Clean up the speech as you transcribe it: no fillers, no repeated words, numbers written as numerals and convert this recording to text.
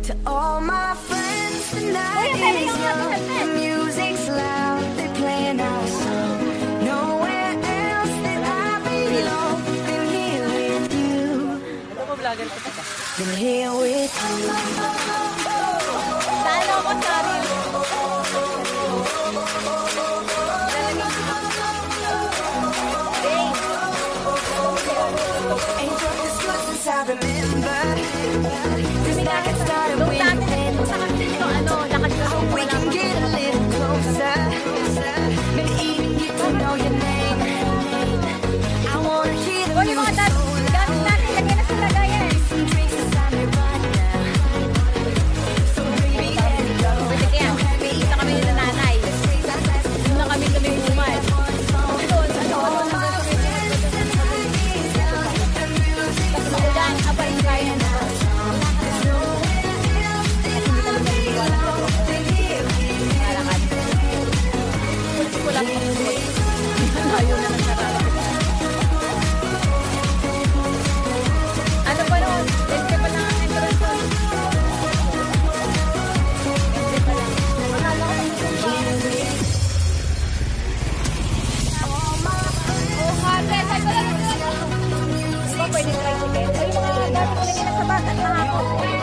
To all my friends, the night is young, the music's loud, they're playing our song. Nowhere else that I belong than here with you. Than here with you. Saan ako sabi? Ain't got this much since I remember. This night started with we can get a little closer, maybe even get to know your name. I wanna hear the music so loud. Some drinks inside me right now. So baby, let it go. Don't have me Kita kami nila nanay. Doon na kami bumal. Ulan, abay kaya na. Ayaw na nagsarap. Ano pa nun?Ente pa lang ang entrance nun.Ente pa lang. Oh, kate. Saan ko lang ito? Di ba pwede tricycle? Ay, mga dati ko na sa bata. Mahapon.